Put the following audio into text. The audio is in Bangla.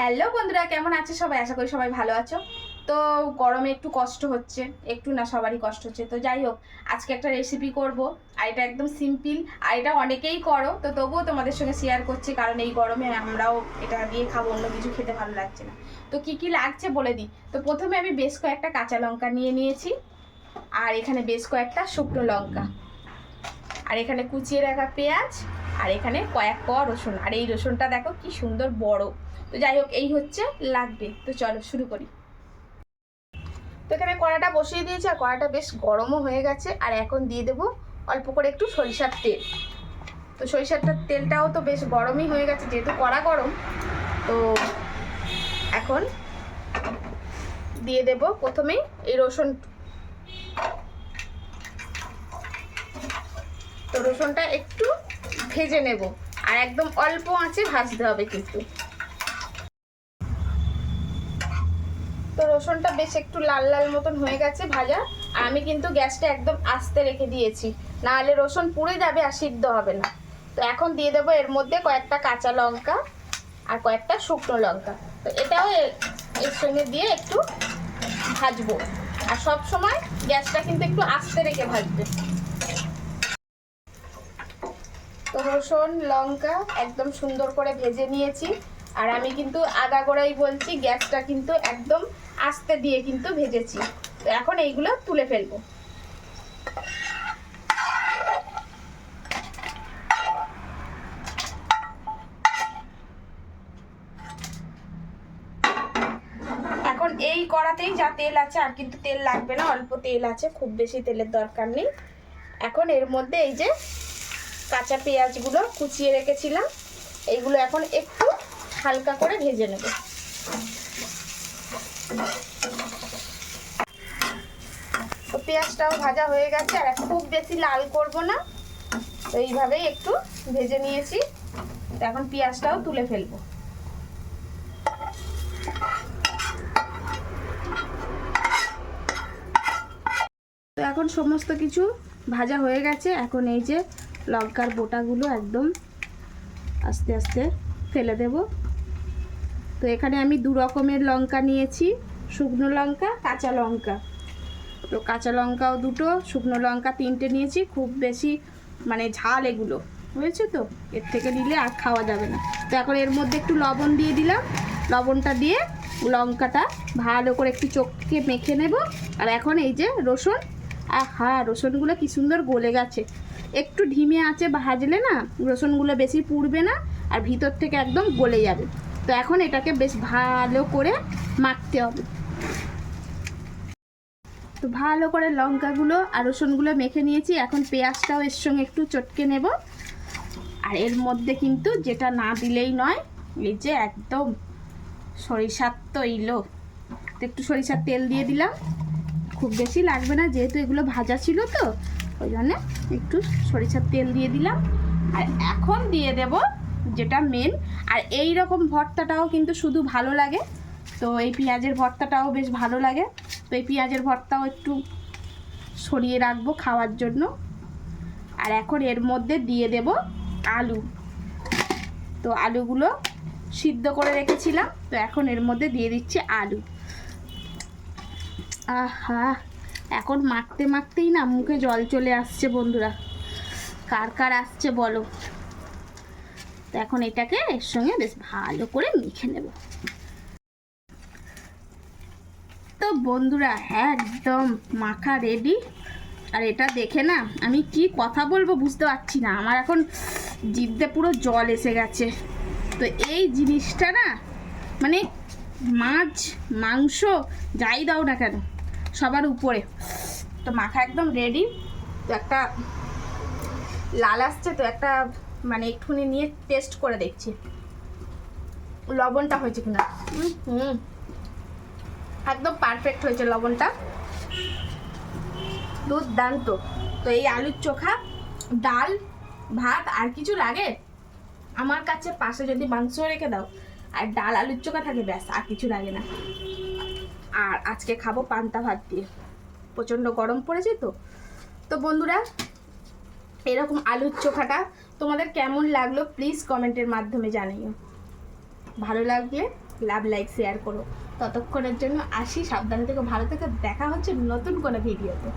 হ্যালো বন্ধুরা, কেমন আছো সবাই? আশা করি সবাই ভালো আছো। তো গরমে একটু কষ্ট হচ্ছে, একটু না সবারই কষ্ট হচ্ছে। তো যাই হোক, আজকে একটা রেসিপি করব, আর এটা একদম সিম্পল, আর এটা অনেকেই করো, তো তবুও তোমাদের সঙ্গে শেয়ার করছি, কারণ এই গরমে আমরাও এটা দিয়ে খাবো, অন্য কিছু খেতে ভালো লাগছে না। তো কি কি লাগছে বলে দিই। তো প্রথমে আমি বেশ কয়েকটা কাঁচা লঙ্কা নিয়ে নিয়েছি, আর এখানে বেশ কয়েকটা শুকনো লঙ্কা, আর এখানে কুচিয়ে রাখা পেঁয়াজ, আর এখানে কয়েক কোয়া রসুন। আর এই রসুনটা দেখো কি সুন্দর বড়। তো যাই হোক, এই হচ্ছে লাগবে। তো চলো শুরু করি। তো এখানে কড়াটা বসিয়ে দিয়েছি, আর কড়াটা বেশ গরমও হয়ে গেছে। আর এখন দিয়ে দেবো অল্প করে একটু সরিষার তেল। তো সরিষার তেলটাও তো বেশ গরমই হয়ে গেছে, যেহেতু কড়া গরম। তো এখন দিয়ে দেবো প্রথমেই এই রসুন। তো রসুনটা একটু ভেজে নেব, আর একদম অল্প আঁচে ভাজতে হবে কিন্তু। তো রসুনটা বেশ একটু লাল লাল মতন হয়ে গেছে ভাজা, আর আমি কিন্তু গ্যাসটা একদম আস্তে রেখে দিয়েছি, নাহলে রসুন পুড়ে যাবে আর সিদ্ধ হবে না। তো এখন দিয়ে দেবো এর মধ্যে কয়েকটা কাঁচা লঙ্কা আর কয়েকটা শুকনো লঙ্কা। তো এটাও এর সঙ্গে দিয়ে একটু ভাজবো, আর সব সময় গ্যাসটা কিন্তু একটু আস্তে রেখে ভাজবে। তো রসুন লঙ্কা একদম সুন্দর করে ভেজে নিয়েছি, আর আমি কিন্তু আগাগোড়াই বলছি, গ্যাসটা কিন্তু একদম আস্তে দিয়ে কিন্তু ভেজেছি। তো এখন এইগুলো তুলে ফেলবো। এখন এই কড়াতেই যা তেল আছে, আর কিন্তু তেল লাগবে না, অল্প তেল আছে, খুব বেশি তেলের দরকার নেই। এখন এর মধ্যে এই যে কাঁচা পেঁয়াজগুলো কুচিয়ে রেখেছিলাম, এইগুলো এখন একটু হালকা করে ভেজে নেব। তো পেঁয়াজটাও ভাজা হয়ে গেছে, আর খুব বেশি লাল করব না, তো এইভাবেই একটু ভেজে নিয়েছি। তো এখন পেঁয়াজটাও তুলে ফেলবো। তো এখন সমস্ত কিছু ভাজা হয়ে গেছে। এখন এই যে লঙ্কার বোটাগুলো একদম আস্তে আস্তে ফেলে দেব। তো এখানে আমি দু রকমের লঙ্কা নিয়েছি, শুকনো লঙ্কা কাঁচা লঙ্কা। তো কাঁচা লঙ্কাও দুটো, শুকনো লঙ্কা তিনটে নিয়েছি। খুব বেশি মানে ঝাল এগুলো, বুঝেছো তো, এর থেকে নিলে আর খাওয়া যাবে না। তো এখন এর মধ্যে একটু লবণ দিয়ে দিলাম, লবণটা দিয়ে লঙ্কাটা ভালো করে একটু চোখকে মেখে নেব। আর এখন এই যে রসুন, আহা রসুনগুলো কি সুন্দর গলে গেছে। একটু ধিমে আঁচে ভাজলে না রসুনগুলো বেশি পুড়বে না, আর ভিতর থেকে একদম গলে যাবে। তো এখন এটাকে বেশ ভালো করে মাখতে হবে। তো ভালো করে লঙ্কাগুলো আর রসুনগুলো মেখে নিয়েছি। এখন পেঁয়াজটাও এর সঙ্গে একটু চটকে নেব। আর এর মধ্যে কিন্তু যেটা না দিলেই নয়, এই যে একদম সরিষার তৈল। তো একটু সরিষার তেল দিয়ে দিলাম, খুব বেশি লাগবে না, যেহেতু এগুলো ভাজা ছিল, তো ওই জন্য একটু সরিষার তেল দিয়ে দিলাম। আর এখন দিয়ে দেব যেটা মেন, আর এই রকম ভর্তাটাও কিন্তু শুধু ভালো লাগে। তো এই পেঁয়াজের ভর্তাটাও বেশ ভালো লাগে। তো এই পেঁয়াজের ভর্তাও একটু সরিয়ে রাখবো খাওয়ার জন্য। আর এখন এর মধ্যে দিয়ে দেব আলু। তো আলুগুলো সিদ্ধ করে রেখেছিলাম, তো এখন এর মধ্যে দিয়ে দিচ্ছি আলু। আহা, এখন মাখতে মাখতেই না মুখে জল চলে আসছে বন্ধুরা, কার কার আসছে বলো। তো এখন এটাকে এর সঙ্গে বেশ ভালো করে মেখে নেব। তো বন্ধুরা একদম মাখা রেডি। আর এটা দেখে না আমি কি কথা বলবো বুঝতে পারছি না, আমার এখন জিভে পুরো জল এসে গেছে। তো এই জিনিসটা না মানে মাছ মাংস যাই দাও না কেন সবার উপরে। তো মাখা একদম রেডি। তো একটা লাল আসছে, তো একটা মানে একটুখানি নিয়ে টেস্ট করে দেখছি লবণটা হয়েছে কিনা। একদম পারফেক্ট হয়েছে লবণটা, দুর্দান্ত। তো এই আলুর চোখা, ডাল ভাত আর কিছু লাগে আমার কাছে? পাশে যদি মাংস রেখে দাও আর ডাল আলুর চোখা থাকে, ব্যাস আর কিছু লাগে না। আর আজকে খাবো পান্তা ভাত দিয়ে, প্রচণ্ড গরম পড়েছে। তো তো বন্ধুরা, এরকম আলুর চোখাটা তোমাদের কেমন লাগলো প্লিজ কমেন্টের মাধ্যমে জানিও। ভালো লাগলে লাভ লাইক শেয়ার করো। ততক্ষণের জন্য আসি, সাবধানে থেকে ভালো থেকে দেখা হচ্ছে নতুন কোনো ভিডিওতে।